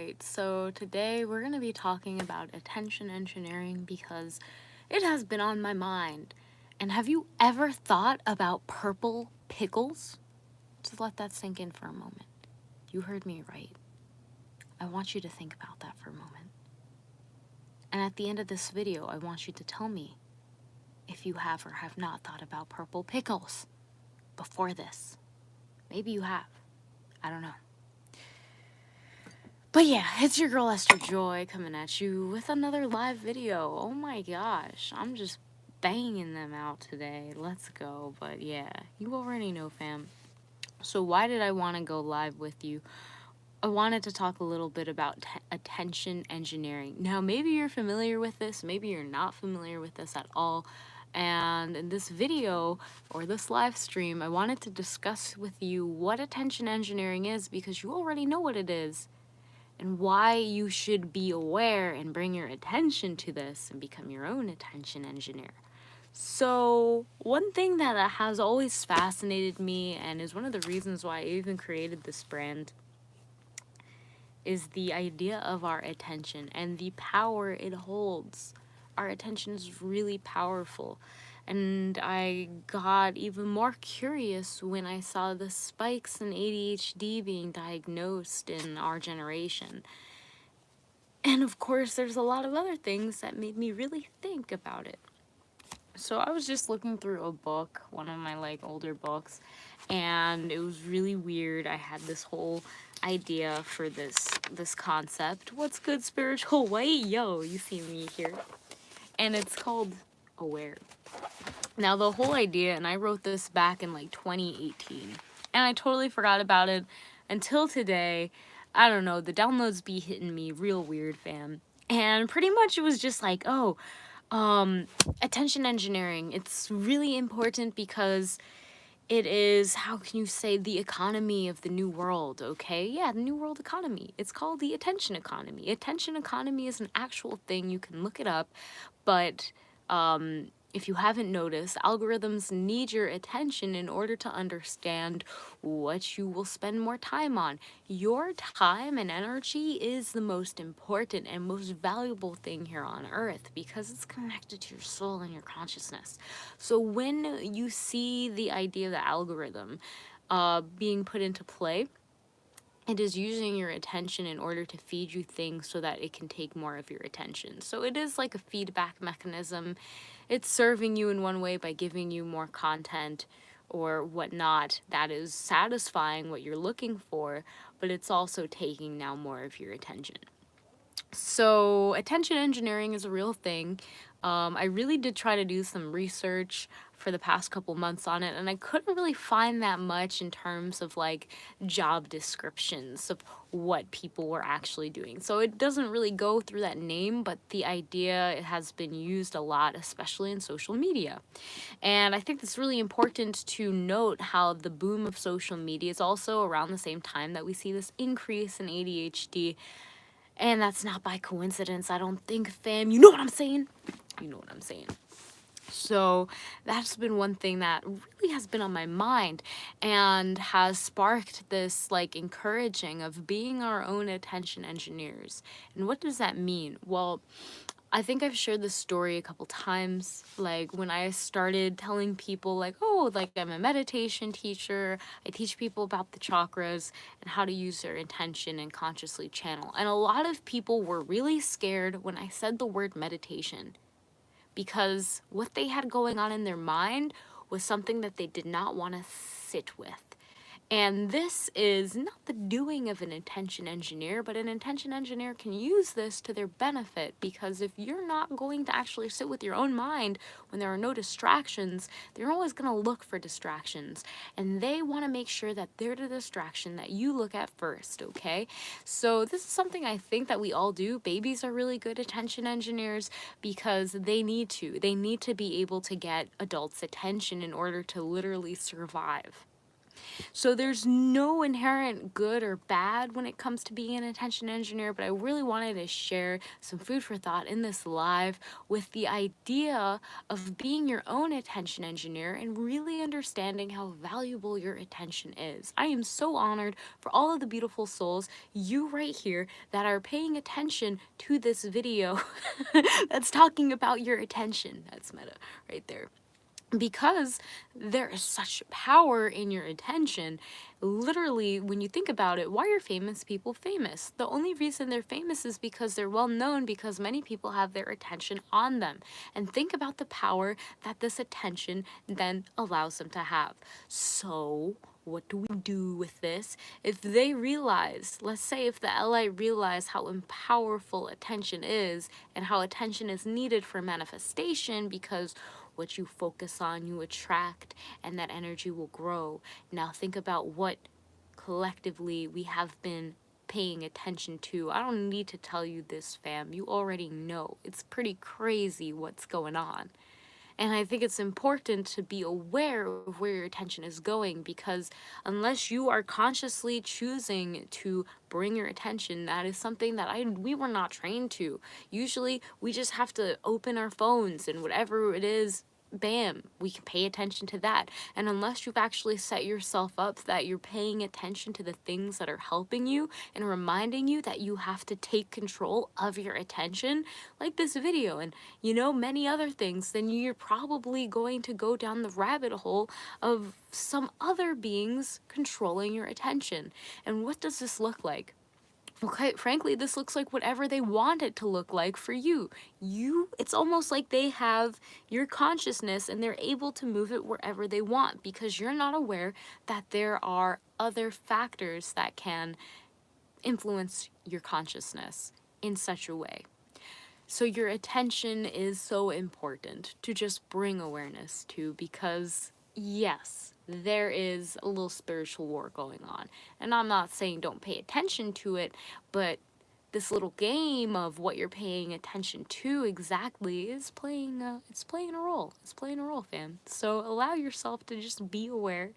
Alright, so today we're going to be talking about attention engineering because it has been on my mind. And have you ever thought about purple pickles? Just let that sink in for a moment. You heard me right. I want you to think about that for a moment. And at the end of this video, I want you to tell me if you have or have not thought about purple pickles before this. Maybe you have. I don't know. But yeah, it's your girl Esther Joy coming at you with another live video. Oh my gosh, I'm just banging them out today. Let's go. But yeah, you already know, fam. So why did I want to go live with you? I wanted to talk a little bit about attention engineering. Now, maybe you're familiar with this, maybe you're not familiar with this at all. And in this video or this live stream, I wanted to discuss with you what attention engineering is because you already know what it is. And why you should be aware and bring your attention to this and become your own attention engineer. So one thing that has always fascinated me and is one of the reasons why I even created this brand is the idea of our attention and the power it holds. Our attention is really powerful. And I got even more curious when I saw the spikes in ADHD being diagnosed in our generation. And of course, there's a lot of other things that made me really think about it. So I was just looking through a book, one of my older books, and it was really weird. I had this whole idea for this concept. What's good, spiritual white? Yo, you see me here. And it's called aware. Now, the whole idea, and I wrote this back in 2018, and I totally forgot about it until today. I don't know, the downloads be hitting me real weird, fam. And pretty much it was just attention engineering. It's really important because it is, how can you say, the economy of the new world, okay? Yeah, the new world economy. It's called the attention economy. Attention economy is an actual thing. You can look it up, but if you haven't noticed, algorithms need your attention in order to understand what you will spend more time on. Your time and energy is the most important and most valuable thing here on earth because it's connected to your soul and your consciousness. So when you see the idea of the algorithm being put into play, it is using your attention in order to feed you things so that it can take more of your attention. So it is like a feedback mechanism. It's serving you in one way by giving you more content or whatnot that is satisfying what you're looking for, but it's also taking now more of your attention. So attention engineering is a real thing. I really did try to do some research for the past couple months on it, and I couldn't really find that much in terms of job descriptions of what people were actually doing. So it doesn't really go through that name, but the idea, it has been used a lot, especially in social media. And I think it's really important to note how the boom of social media is also around the same time that we see this increase in ADHD. And that's not by coincidence, I don't think, fam. You know what I'm saying? You know what I'm saying. So that's been one thing that really has been on my mind and has sparked this encouraging of being our own attention engineers. And what does that mean? Well, I think I've shared this story a couple times, when I started telling people I'm a meditation teacher. I teach people about the chakras and how to use their intention and consciously channel. And a lot of people were really scared when I said the word meditation because what they had going on in their mind was something that they did not want to sit with. And this is not the doing of an intention engineer, but an intention engineer can use this to their benefit, because if you're not going to actually sit with your own mind when there are no distractions, they're always going to look for distractions. And they want to make sure that they're the distraction that you look at first, okay? So this is something I think that we all do. Babies are really good attention engineers because they need to. They need to be able to get adults' attention in order to literally survive. So there's no inherent good or bad when it comes to being an attention engineer, but I really wanted to share some food for thought in this live with the idea of being your own attention engineer and really understanding how valuable your attention is. I am so honored for all of the beautiful souls, you right here, that are paying attention to this video that's talking about your attention. That's meta right there. Because there is such power in your attention. Literally, when you think about it, why are famous people famous? The only reason they're famous is because they're well known, because many people have their attention on them. And think about the power that this attention then allows them to have. So what do we do with this? If they realize, let's say if the LI realize how powerful attention is and how attention is needed for manifestation, because what you focus on, you attract, and that energy will grow. Now think about what collectively we have been paying attention to. I don't need to tell you this, fam. You already know. It's pretty crazy what's going on. And I think it's important to be aware of where your attention is going, because unless you are consciously choosing to bring your attention, that is something that we were not trained to. Usually we just have to open our phones and whatever it is, bam, we can pay attention to that. And unless you've actually set yourself up that you're paying attention to the things that are helping you and reminding you that you have to take control of your attention, like this video and many other things, then you're probably going to go down the rabbit hole of some other beings controlling your attention. And what does this look like? Well, quite frankly, this looks like whatever they want it to look like for you. It's almost like they have your consciousness and they're able to move it wherever they want, because you're not aware that there are other factors that can influence your consciousness in such a way. So your attention is so important to just bring awareness to, because yes, there is a little spiritual war going on. And I'm not saying don't pay attention to it, but this little game of what you're paying attention to exactly is playing a role. It's playing a role, fam. So allow yourself to just be aware.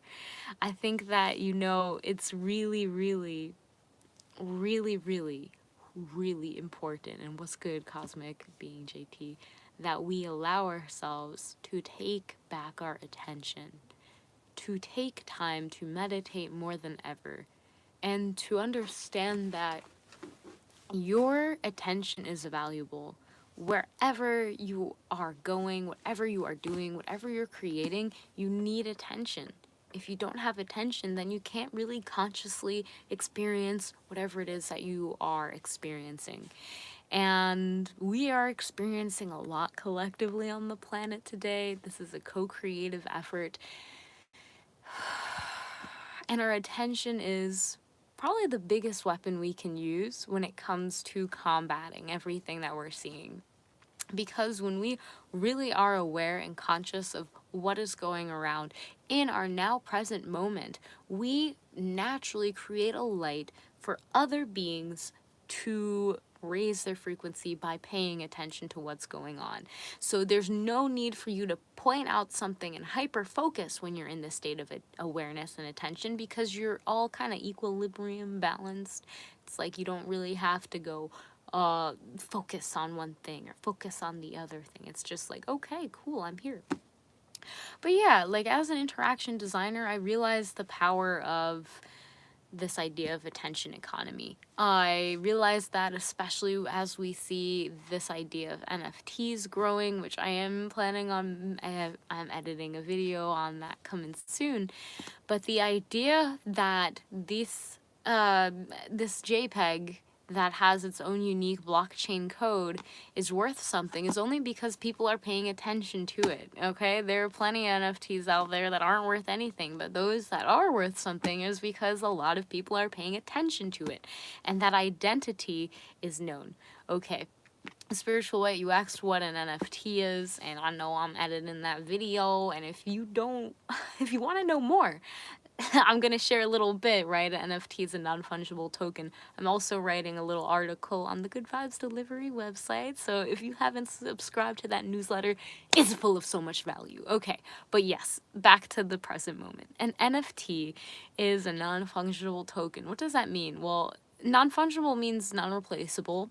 I think that it's really, really, really, really, really important, and what's good, Cosmic being JT, that we allow ourselves to take back our attention, to take time to meditate more than ever, and to understand that your attention is valuable. Wherever you are going, whatever you are doing, whatever you're creating, you need attention. If you don't have attention, then you can't really consciously experience whatever it is that you are experiencing. And we are experiencing a lot collectively on the planet today. This is a co-creative effort. And our attention is probably the biggest weapon we can use when it comes to combating everything that we're seeing. Because when we really are aware and conscious of what is going around in our now present moment, we naturally create a light for other beings to raise their frequency by paying attention to what's going on. So there's no need for you to point out something and hyper focus when you're in this state of awareness and attention, because you're all kind of equilibrium balanced. It's like you don't really have to go focus on one thing or focus on the other thing. It's just like, okay, cool, I'm here. But yeah, like as an interaction designer, I realized the power of this idea of attention economy. I realized that especially as we see this idea of NFTs growing, which I am planning on, I'm editing a video on that coming soon. But the idea that this JPEG that has its own unique blockchain code is worth something is only because people are paying attention to it, okay? There are plenty of NFTs out there that aren't worth anything, but those that are worth something is because a lot of people are paying attention to it, and that identity is known. Okay, Spiritual White, you asked what an NFT is, and I know I'm editing that video, and if you want to know more, I'm going to share a little bit, right? An NFT is a non-fungible token. I'm also writing a little article on the Good Vibes Delivery website. So if you haven't subscribed to that newsletter, it's full of so much value. Okay, but yes, back to the present moment. An NFT is a non-fungible token. What does that mean? Well, non-fungible means non-replaceable.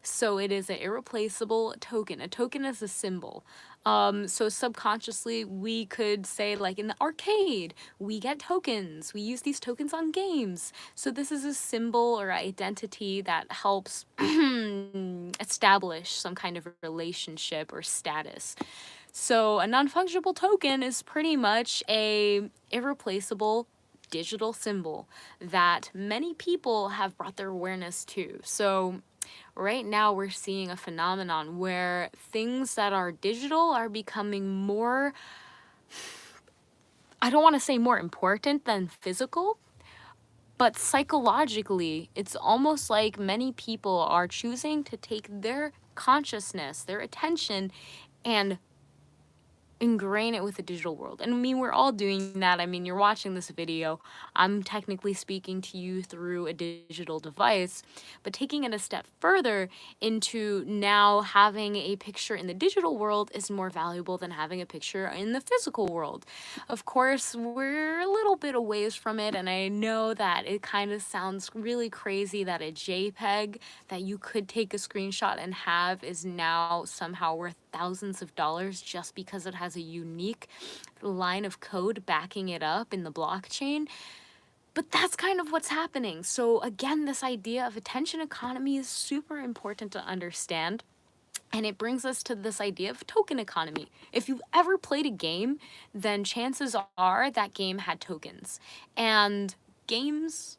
So it is an irreplaceable token. A token is a symbol. So subconsciously, we could say, like in the arcade, we get tokens. We use these tokens on games. So this is a symbol or identity that helps establish some kind of relationship or status. So a non-fungible token is pretty much a irreplaceable digital symbol that many people have brought their awareness to. So right now we're seeing a phenomenon where things that are digital are becoming more, I don't want to say more important than physical, but psychologically, it's almost like many people are choosing to take their consciousness, their attention, and ingrain it with the digital world. And I mean, we're all doing that. I mean, you're watching this video. I'm technically speaking to you through a digital device, but taking it a step further into now having a picture in the digital world is more valuable than having a picture in the physical world. Of course, we're a little bit a ways from it, and I know that it kind of sounds really crazy that a JPEG that you could take a screenshot and have is now somehow worth thousands of dollars just because it has a unique line of code backing it up in the blockchain. But that's kind of what's happening. So again, this idea of attention economy is super important to understand. And it brings us to this idea of token economy. If you've ever played a game, then chances are that game had tokens. And games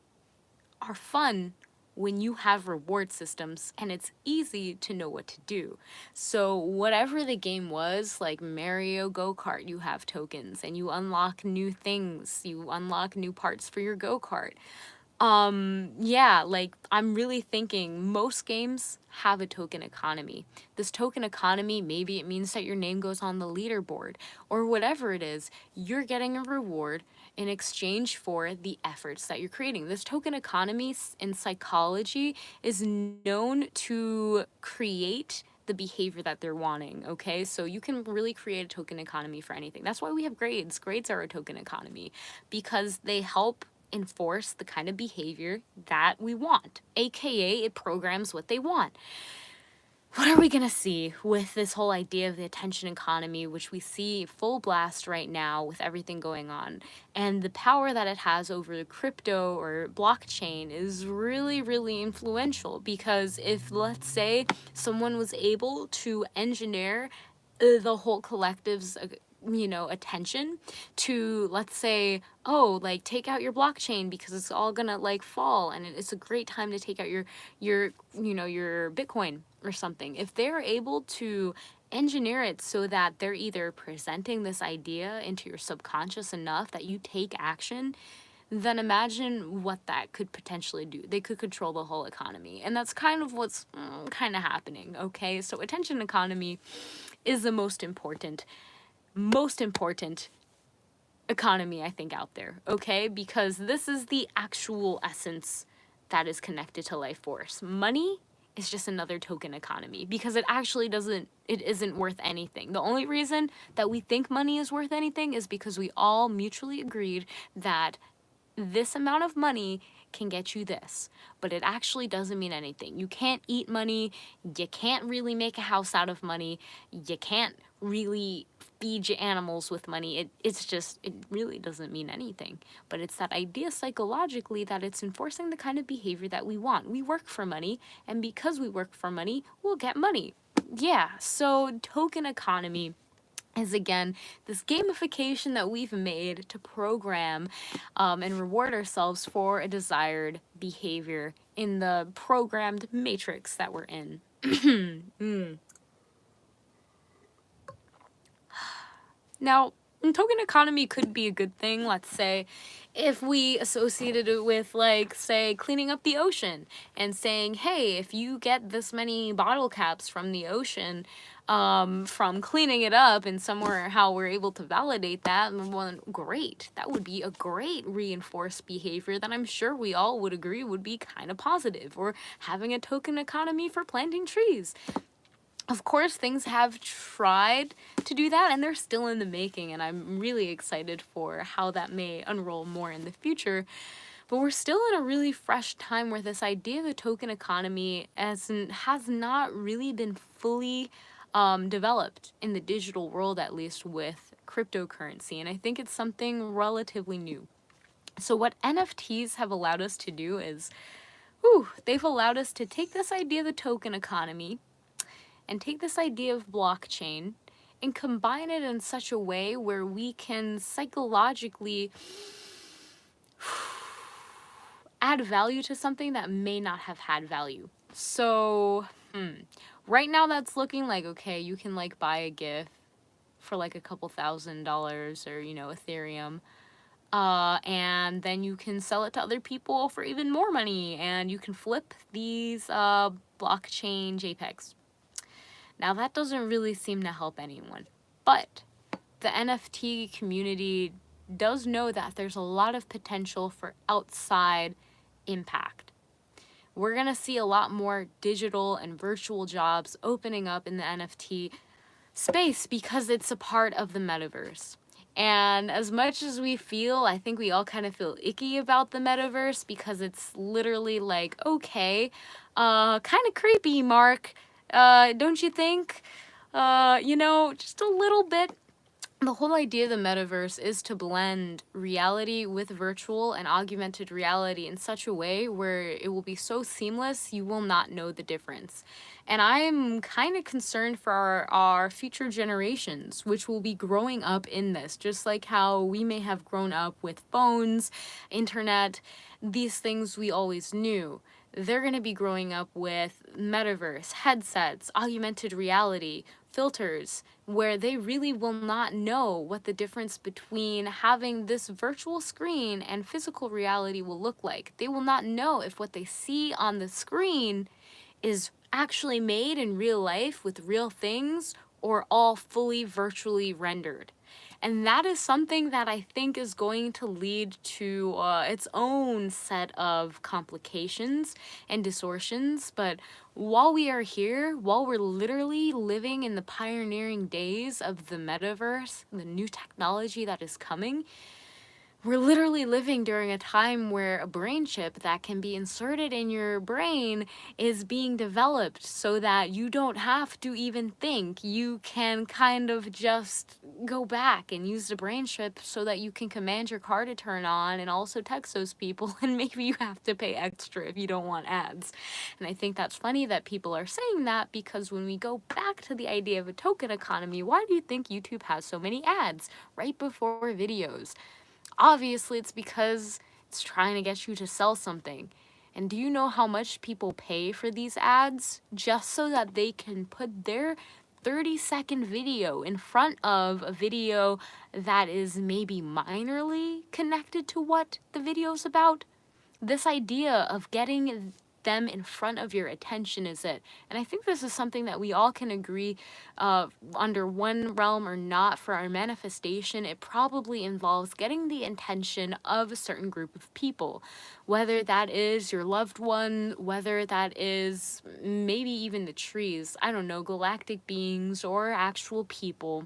are fun when you have reward systems and it's easy to know what to do. So whatever the game was, like Mario Go-Kart, you have tokens and you unlock new things. You unlock new parts for your go-kart. Yeah, like I'm really thinking most games have a token economy. This token economy, maybe it means that your name goes on the leaderboard or whatever it is, you're getting a reward in exchange for the efforts that you're creating. This token economy in psychology is known to create the behavior that they're wanting, okay? So you can really create a token economy for anything. That's why we have grades. Grades are a token economy because they help enforce the kind of behavior that we want, aka it programs what they want. What are we gonna see with this whole idea of the attention economy, which we see full blast right now with everything going on, and the power that it has over the crypto or blockchain is really, really influential. Because if, let's say, someone was able to engineer the whole collective's attention to, let's say, oh, like take out your blockchain because it's all gonna like fall and it's a great time to take out your Bitcoin or something. If they're able to engineer it so that they're either presenting this idea into your subconscious enough that you take action, then imagine what that could potentially do. They could control the whole economy. And that's kind of what's kind of happening, okay? So attention economy is the most important economy, I think, out there, okay? Because this is the actual essence that is connected to life force. Money is just another token economy because it isn't worth anything. The only reason that we think money is worth anything is because we all mutually agreed that this amount of money can get you this, but it actually doesn't mean anything. You can't eat money, you can't really make a house out of money, you can't really feed your animals with money. It really doesn't mean anything. But it's that idea psychologically that it's enforcing the kind of behavior that we want. We work for money, and because we work for money, we'll get money. Yeah, so token economy is again this gamification that we've made to program and reward ourselves for a desired behavior in the programmed matrix that we're in. Now, token economy could be a good thing, let's say, if we associated it with, like, say, cleaning up the ocean and saying, hey, if you get this many bottle caps from the ocean, from cleaning it up and somewhere how we're able to validate that, well, great. That would be a great reinforced behavior that I'm sure we all would agree would be kind of positive. Or having a token economy for planting trees. Of course, things have tried to do that, and they're still in the making, and I'm really excited for how that may unroll more in the future. But we're still in a really fresh time where this idea of a token economy has not really been fully developed in the digital world, at least with cryptocurrency, and I think it's something relatively new. So what NFTs have allowed us to do is, they've allowed us to take this idea of the token economy and take this idea of blockchain and combine it in such a way where we can psychologically add value to something that may not have had value. So, right now that's looking like, okay, you can like buy a gift for like a couple $1,000s or, Ethereum. And then you can sell it to other people for even more money, and you can flip these blockchain JPEGs. Now, that doesn't really seem to help anyone, but the NFT community does know that there's a lot of potential for outside impact. We're going to see a lot more digital and virtual jobs opening up in the NFT space because it's a part of the metaverse. And as much as I think we all kind of feel icky about the metaverse because it's literally like, okay, kind of creepy, Mark. Don't you think? Just a little bit. The whole idea of the metaverse is to blend reality with virtual and augmented reality in such a way where it will be so seamless you will not know the difference. And I'm kind of concerned for our future generations, which will be growing up in this, just like how we may have grown up with phones, internet, these things we always knew. They're going to be growing up with metaverse, headsets, augmented reality, filters, where they really will not know what the difference between having this virtual screen and physical reality will look like. They will not know if what they see on the screen is actually made in real life with real things or all fully virtually rendered. And that is something that I think is going to lead to its own set of complications and distortions. But while we are here, while we're literally living in the pioneering days of the metaverse, the new technology that is coming, we're literally living during a time where a brain chip that can be inserted in your brain is being developed so that you don't have to even think. You can kind of just go back and use the brain chip so that you can command your car to turn on and also text those people, and maybe you have to pay extra if you don't want ads. And I think that's funny that people are saying that, because when we go back to the idea of a token economy, why do you think YouTube has so many ads right before videos? Obviously, it's because it's trying to get you to sell something. And do you know how much people pay for these ads just so that they can put their 30-second video in front of a video that is maybe minorly connected to what the video's about? This idea of getting them in front of your attention is it. And I think this is something that we all can agree under one realm or not for our manifestation. It probably involves getting the attention of a certain group of people, whether that is your loved one, whether that is maybe even the trees, I don't know, galactic beings or actual people.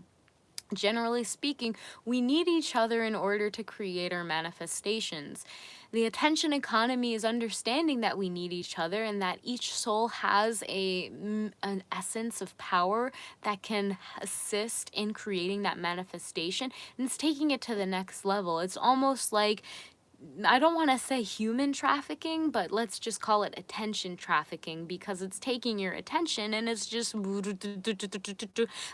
Generally speaking, we need each other in order to create our manifestations. The attention economy is understanding that we need each other and that each soul has an essence of power that can assist in creating that manifestation, and it's taking it to the next level. It's almost like, I don't want to say human trafficking, but let's just call it attention trafficking, because it's taking your attention and it's just,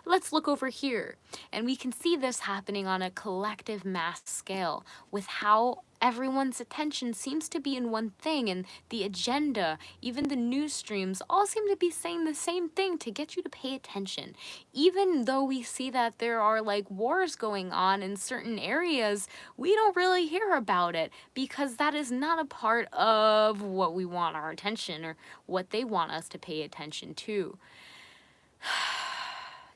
let's look over here. And we can see this happening on a collective mass scale with how everyone's attention seems to be in one thing, and the agenda, even the news streams, all seem to be saying the same thing to get you to pay attention. Even though we see that there are like wars going on in certain areas, we don't really hear about it because that is not a part of what we want our attention or what they want us to pay attention to.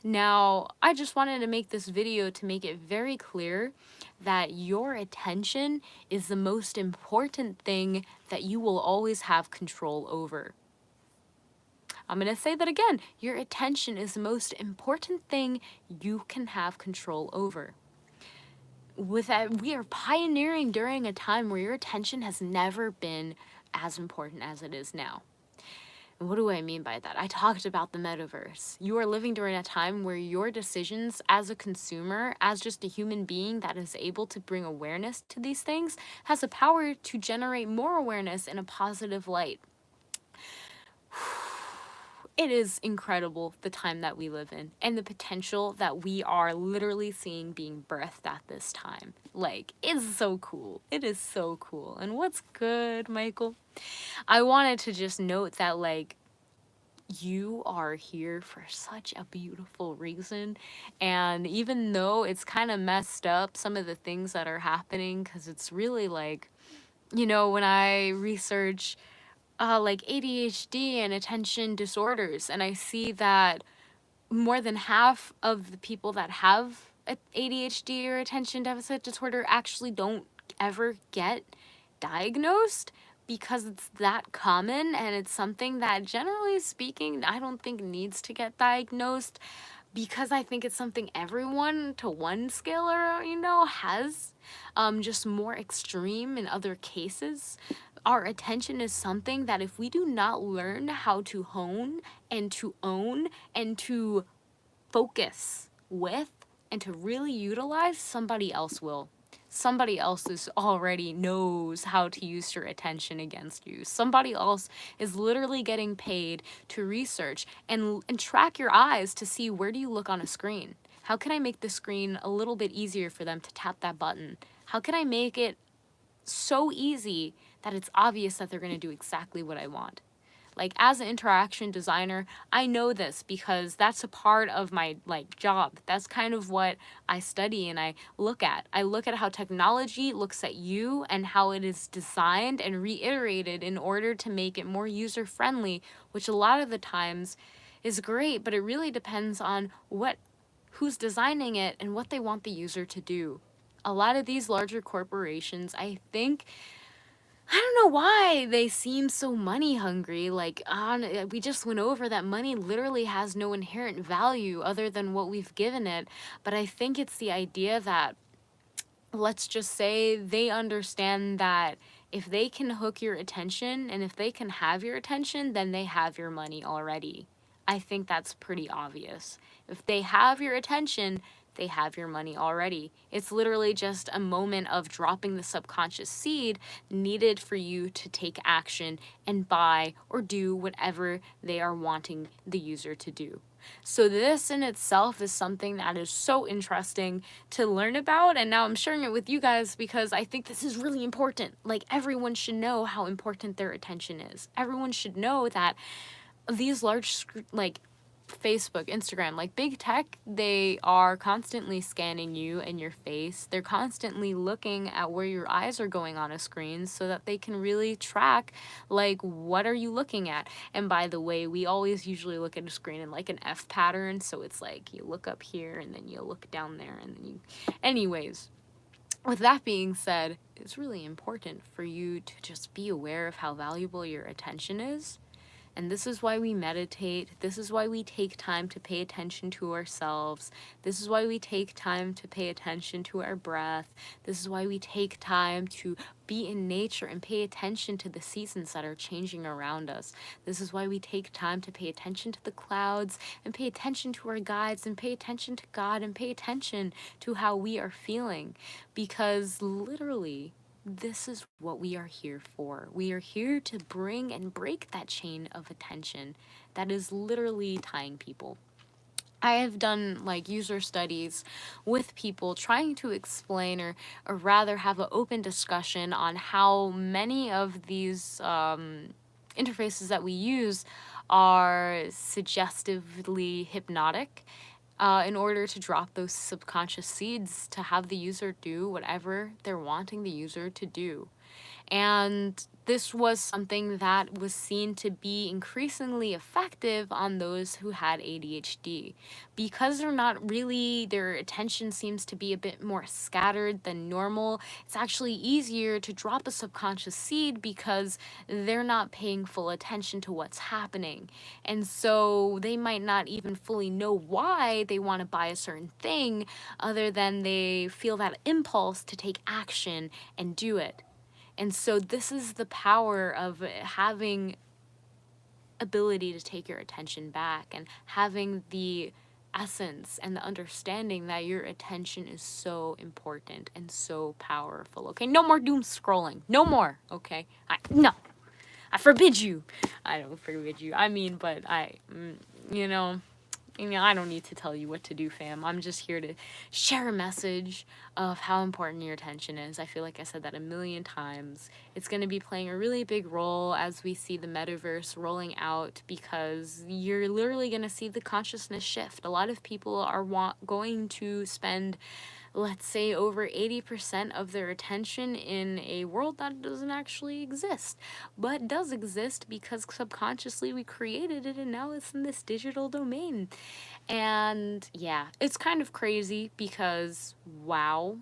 Now, I just wanted to make this video to make it very clear that your attention is the most important thing that you will always have control over. I'm going to say that again. Your attention is the most important thing you can have control over. With that, we are pioneering during a time where your attention has never been as important as it is now. And what do I mean by that? I talked about the metaverse. You are living during a time where your decisions as a consumer, as just a human being that is able to bring awareness to these things, has the power to generate more awareness in a positive light. It is incredible the time that we live in and the potential that we are literally seeing being birthed at this time. Like, it's so cool. It is so cool. And what's good, Michael? I wanted to just note that, like, you are here for such a beautiful reason. And even though it's kind of messed up, some of the things that are happening, because it's really like, when I research like ADHD and attention disorders, and I see that more than half of the people that have ADHD or attention deficit disorder actually don't ever get diagnosed because it's that common, and it's something that, generally speaking, I don't think needs to get diagnosed, because I think it's something everyone to one scale or, has, just more extreme in other cases. Our attention is something that if we do not learn how to hone and to own and to focus with and to really utilize, somebody else will. Somebody else already knows how to use your attention against you. Somebody else is literally getting paid to research and track your eyes to see, where do you look on a screen? How can I make the screen a little bit easier for them to tap that button? How can I make it so easy that it's obvious that they're going to do exactly what I want? Like, as an interaction designer, I know this because that's a part of my job. That's kind of what I study and I look at. I look at how technology looks at you and how it is designed and reiterated in order to make it more user-friendly, which a lot of the times is great, but it really depends on who's designing it and what they want the user to do. A lot of these larger corporations, I think, I don't know why they seem so money hungry. Like, we just went over that money literally has no inherent value other than what we've given it. But I think it's the idea that, let's just say, they understand that if they can hook your attention and if they can have your attention, then they have your money already. I think that's pretty obvious. If they have your attention, they have your money already. It's literally just a moment of dropping the subconscious seed needed for you to take action and buy or do whatever they are wanting the user to do. So this in itself is something that is so interesting to learn about, and now I'm sharing it with you guys because I think this is really important. Like, everyone should know how important their attention is. Everyone should know that these large, Facebook, Instagram, like big tech, they are constantly scanning you and your face. They're constantly looking at where your eyes are going on a screen so that they can really track, like, what are you looking at? And by the way, we always usually look at a screen in like an F pattern. So it's like you look up here and then you look down there and then you, anyways. With that being said, it's really important for you to just be aware of how valuable your attention is. And this is why we meditate. This is why we take time to pay attention to ourselves. This is why we take time to pay attention to our breath. This is why we take time to be in nature and pay attention to the seasons that are changing around us. This is why we take time to pay attention to the clouds and pay attention to our guides and pay attention to God and pay attention to how we are feeling. Because literally, this is what we are here for. We are here to bring and break that chain of attention that is literally tying people. I have done user studies with people trying to explain or rather have an open discussion on how many of these interfaces that we use are suggestively hypnotic, in order to drop those subconscious seeds to have the user do whatever they're wanting the user to do. And this was something that was seen to be increasingly effective on those who had ADHD. Because their attention seems to be a bit more scattered than normal, it's actually easier to drop a subconscious seed because they're not paying full attention to what's happening. And so they might not even fully know why they want to buy a certain thing, other than they feel that impulse to take action and do it. And so this is the power of having ability to take your attention back and having the essence and the understanding that your attention is so important and so powerful. Okay, no more doom scrolling. No more. Okay, no, I forbid you. I don't forbid you. I mean, but you know, I don't need to tell you what to do, fam. I'm just here to share a message of how important your attention is. I feel like I said that a million times. It's going to be playing a really big role as we see the metaverse rolling out, because you're literally going to see the consciousness shift. A lot of people are going to spend, let's say, over 80% of their attention in a world that doesn't actually exist, but does exist because subconsciously we created it, and now it's in this digital domain. And yeah, it's kind of crazy because wow,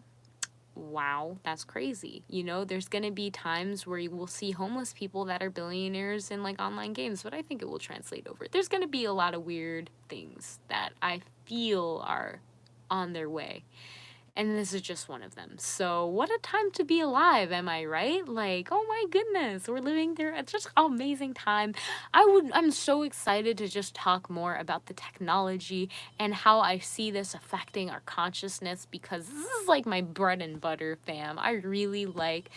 that's crazy. There's gonna be times where you will see homeless people that are billionaires in like online games, but I think it will translate over. There's gonna be a lot of weird things that I feel are on their way. And this is just one of them. So what a time to be alive, am I right? Like, oh my goodness, we're living through it's just an amazing time. I'm so excited to just talk more about the technology and how I see this affecting our consciousness, because this is like my bread and butter, fam. I really like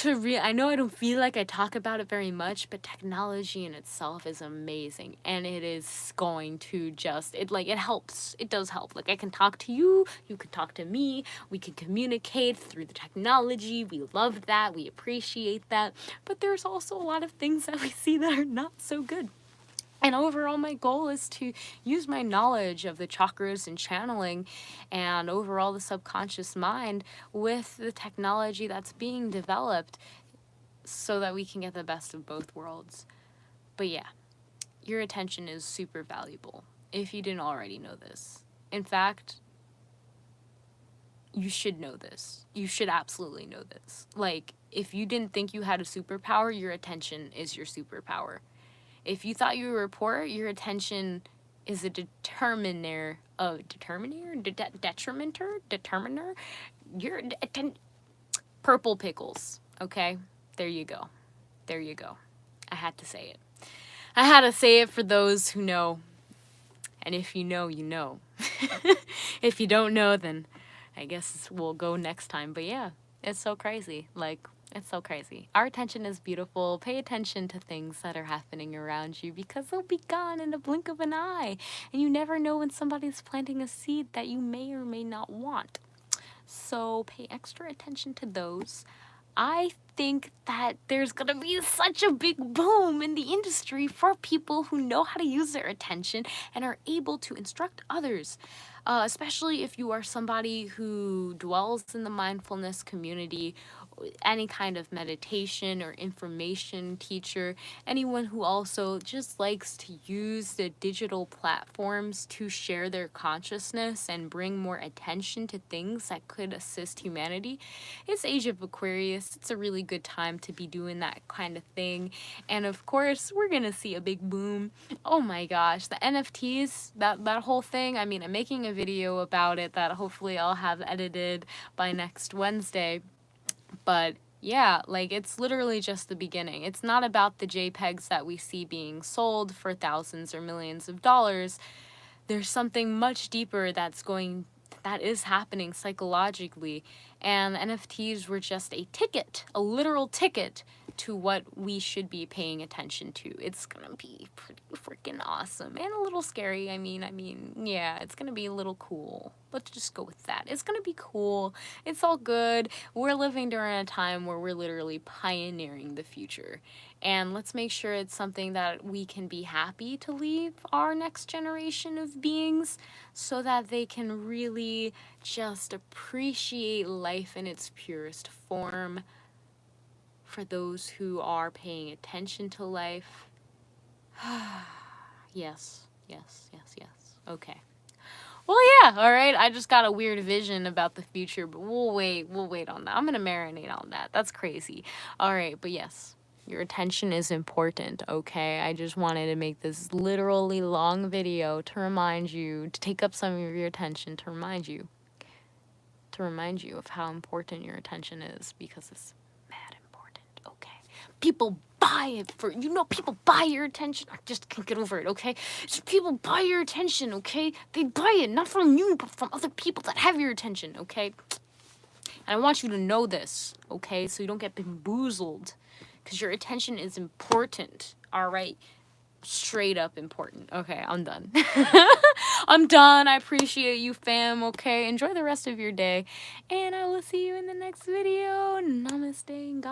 I know I don't feel like I talk about it very much, but technology in itself is amazing, and it is going to it helps. It does help. Like, I can talk to you, you can talk to me, we can communicate through the technology. We love that, we appreciate that, but there's also a lot of things that we see that are not so good. And overall, my goal is to use my knowledge of the chakras and channeling and overall the subconscious mind with the technology that's being developed so that we can get the best of both worlds. But yeah, your attention is super valuable if you didn't already know this. In fact, you should know this. You should absolutely know this. Like, if you didn't think you had a superpower, your attention is your superpower. If you thought you were poor, your attention is a determiner. You're purple pickles. Okay, there you go. I had to say it. I had to say it for those who know. And if you know, you know. If you don't know, then I guess we'll go next time. But yeah, it's so crazy. It's so crazy. Our attention is beautiful. Pay attention to things that are happening around you, because they'll be gone in a blink of an eye. And you never know when somebody's planting a seed that you may or may not want. So pay extra attention to those. I think that there's going to be such a big boom in the industry for people who know how to use their attention and are able to instruct others. Especially if you are somebody who dwells in the mindfulness community, any kind of meditation or information teacher, anyone who also just likes to use the digital platforms to share their consciousness and bring more attention to things that could assist humanity. It's Age of Aquarius. It's a really good time to be doing that kind of thing. And of course, we're gonna see a big boom. Oh my gosh, the NFTs, that whole thing. I mean, I'm making a video about it that hopefully I'll have edited by next Wednesday. But yeah, it's literally just the beginning. It's not about the JPEGs that we see being sold for thousands or millions of dollars. There's something much deeper that is happening psychologically. And NFTs were just a ticket, a literal ticket to what we should be paying attention to. It's gonna be pretty freaking awesome and a little scary. I mean, yeah, it's gonna be a little cool. Let's just go with that. It's gonna be cool. It's all good. We're living during a time where we're literally pioneering the future. And let's make sure it's something that we can be happy to leave our next generation of beings, so that they can really just appreciate life in its purest form for those who are paying attention to life. Yes. Okay. Well, yeah, all right. I just got a weird vision about the future, but we'll wait on that. I'm going to marinate on that. That's crazy. All right, but yes, your attention is important, okay? I just wanted to make this literally long video to remind you, to take up some of your attention, to remind you of how important your attention is, because it's mad important, okay? People buy it for, people buy your attention. I just can't get over it, okay? Just people buy your attention, okay? They buy it, not from you, but from other people that have your attention, okay? And I want you to know this, okay? So you don't get bamboozled, because your attention is important, all right? Straight up important. Okay, I'm done. I'm done. I appreciate you, fam, okay? Enjoy the rest of your day, and I will see you in the next video. Namaste. God